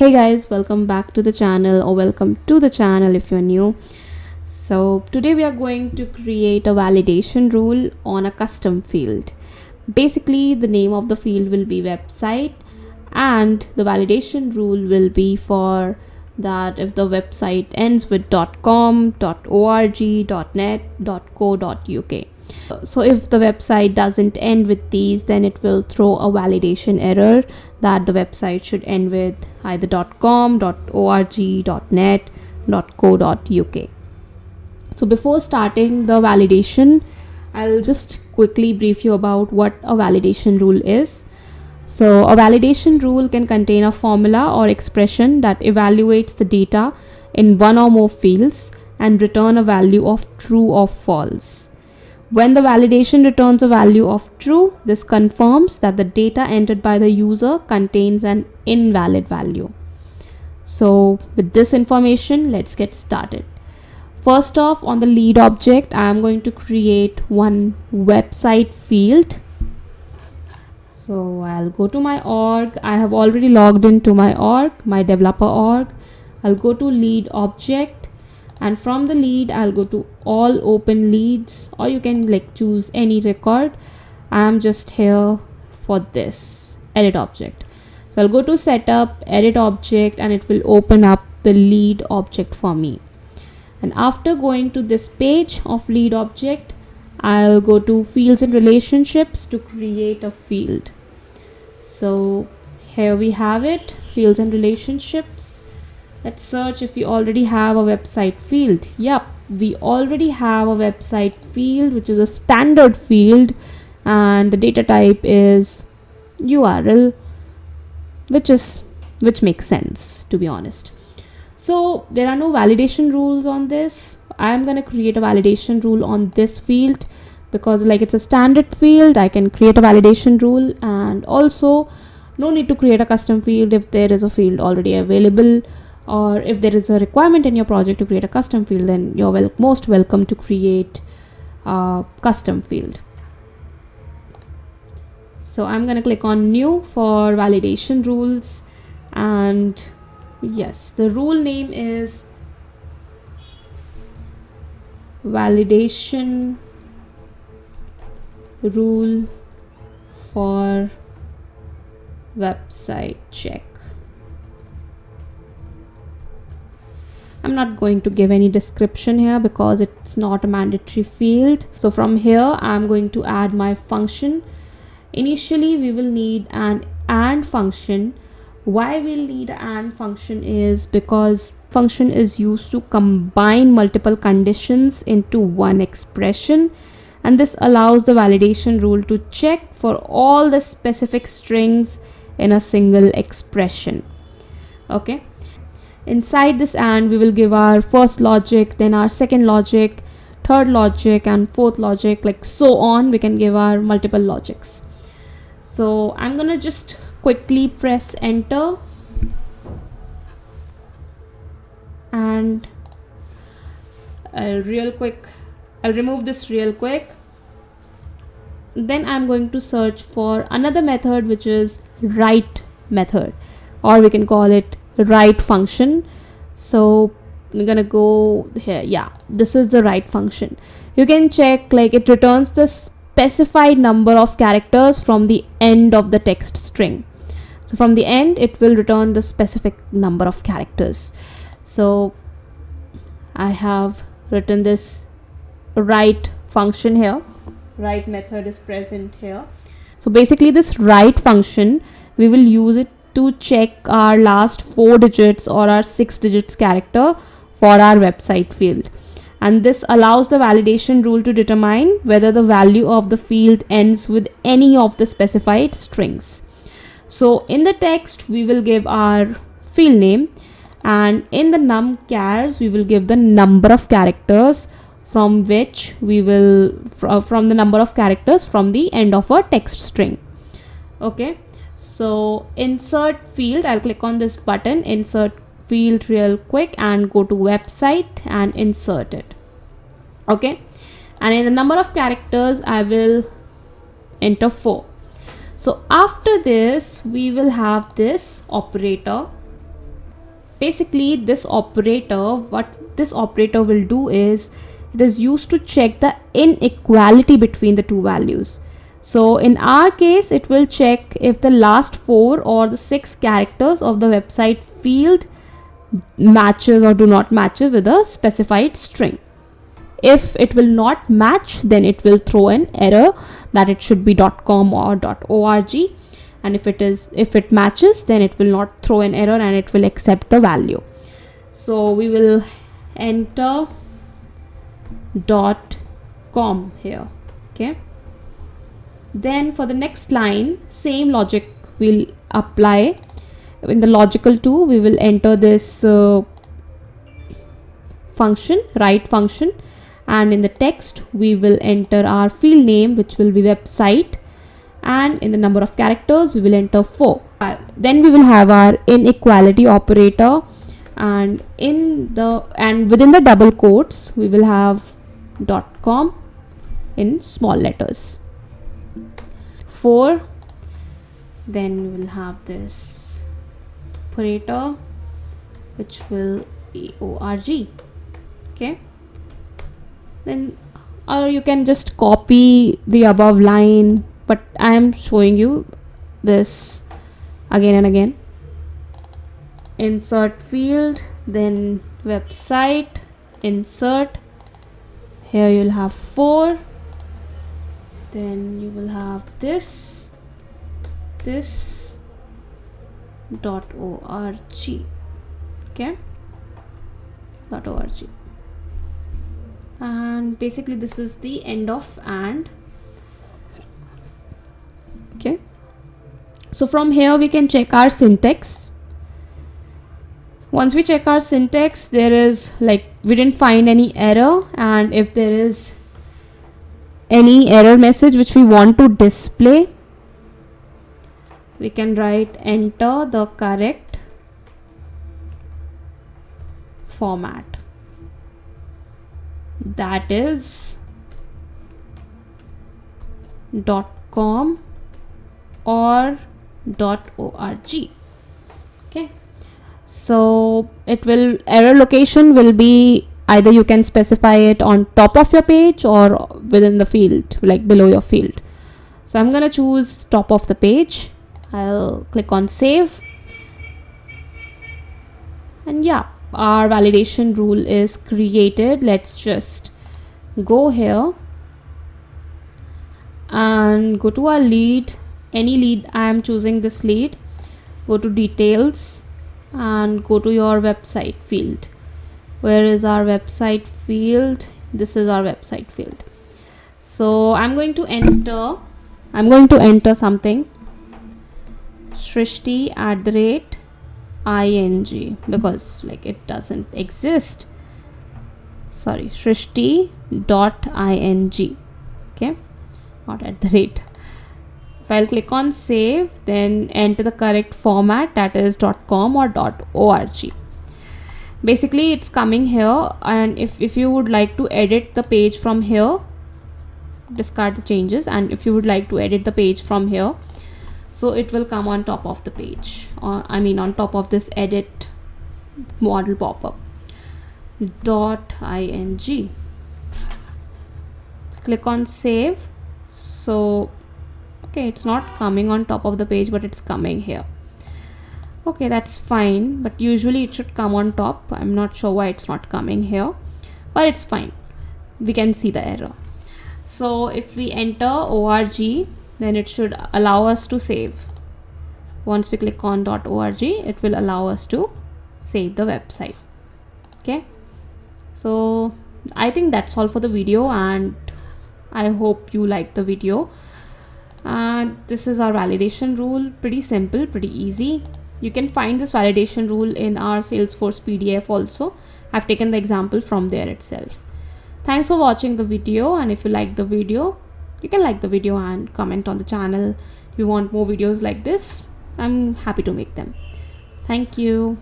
Hey guys, welcome back to the channel, or welcome to the channel if you're new. So today we are going to create a validation rule on a custom field. Basically, the name of the field will be website, and the validation rule will be for that if the website ends with .com, .org, .net, .co.uk. So if the website doesn't end with these, then it will throw a validation error that the website should end with either .com, .org, .net, .co.uk. So before starting the validation, I'll just quickly brief you about what a validation rule is. So a validation rule can contain a formula or expression that evaluates the data in one or more fields and return a value of true or false. When the validation returns a value of true, this confirms that the data entered by the user contains an invalid value. So with this information, let's get started. First off, on the lead object, I am going to create one website field. So I'll go to my org. I have already logged into my org, my developer org. I'll go to lead object, and from the lead I'll go to all open leads, or you can choose any record. I'm just here for this edit object. So I'll go to setup, edit object, and it will open up the lead object for me. And after going to this page of lead object, I'll go to fields and relationships to create a field. So here we have it, fields and relationships. Let's search if we already have a website field. Yep, we already have a website field, which is a standard field, and the data type is URL, which makes sense, to be honest. So there are no validation rules on this. I'm going to create a validation rule on this field because it's a standard field. I can create a validation rule, and also no need to create a custom field if there is a field already available, or if there is a requirement in your project to create a custom field, then you're most welcome to create a custom field. So I'm going to click on new for validation rules, and yes, the rule name is validation rule for website check. I'm not going to give any description here because it's not a mandatory field. So from here, I'm going to add my function. Initially, we will need an AND function. Why we'll need an AND function is because function is used to combine multiple conditions into one expression, and this allows the validation rule to check for all the specific strings in a single expression. Okay. Inside this AND, we will give our first logic, then our second logic, third logic, and fourth logic, so on. We can give our multiple logics. So I'm gonna just quickly press enter, and I'll remove this real quick. Then I'm going to search for another method, which is write method, or we can call it write function. So I'm gonna go here. Yeah, this is the write function. You can check it returns the specified number of characters from the end of the text string. So from the end, it will return the specific number of characters. So I have written this write function here. Write method is present here. So basically, this write function, we will use it to check our last 4 digits or our 6 digits character for our website field. And this allows the validation rule to determine whether the value of the field ends with any of the specified strings. So in the text, we will give our field name, and in the num chars, we will give the number of characters from which we will from the number of characters from the end of a text string. Okay. So insert field, I'll click on this button, insert field real quick, and go to website and insert it. Okay. And in the number of characters, I will enter 4. So after this, we will have this operator Basically this operator, what this operator will do is it is used to check the inequality between the two values. So in our case, it will check if the last 4 or the 6 characters of the website field matches or do not match with a specified string. If it will not match, then it will throw an error that it should be .com or .org, and if it matches, then it will not throw an error and it will accept the value. So we will enter .com here. Okay, then for the next line, same logic will apply. In the logical 2, we will enter this function, write function, and in the text we will enter our field name, which will be website, and in the number of characters we will enter 4. Then we will have our inequality operator, and within the double quotes we will have .com in small letters. 4. Then we will have this operator, which will be org. Okay, then or you can just copy the above line, but I am showing you this again and again. Insert field, then website, insert. Here you'll have 4. Then you will have this .org. Okay, .org. And basically this is the end of and. Okay, so from here we can check our syntax. Once we check our syntax, there is we didn't find any error, and if there is any error message which we want to display, we can write enter the correct format, that is .com or .org. Okay, so error location will be either you can specify it on top of your page or within the field, below your field. So I'm gonna choose top of the page. I'll click on save, and yeah, our validation rule is created. Let's just go here and go to our lead, any lead. I am choosing this lead. Go to details and go to your website field. Where is our website field? This is our website field. So I'm going to enter something, Shrishti @ing, because it doesn't exist. Sorry, Shrishti.ing. Okay, not @ If I'll click on save, then enter the correct format, that is .com or .org. Basically it's coming here, and if you would like to edit the page from here, discard the changes, and if you would like to edit the page from here, so it will come on top of the page, or on top of this edit model pop-up. .ing. Click on save. So okay, it's not coming on top of the page, but it's coming here. Okay, that's fine, but usually it should come on top. I'm not sure why it's not coming here, but it's fine. We can see the error. So if we enter org, then it should allow us to save. Once we click on .org, it will allow us to save the website. Okay, so I think that's all for the video, and I hope you liked the video. And this is our validation rule. Pretty simple, pretty easy. You can find this validation rule in our Salesforce PDF also. I've taken the example from there itself. Thanks for watching the video, and if you like the video, you can like the video and comment on the channel. If you want more videos like this, I'm happy to make them. Thank you.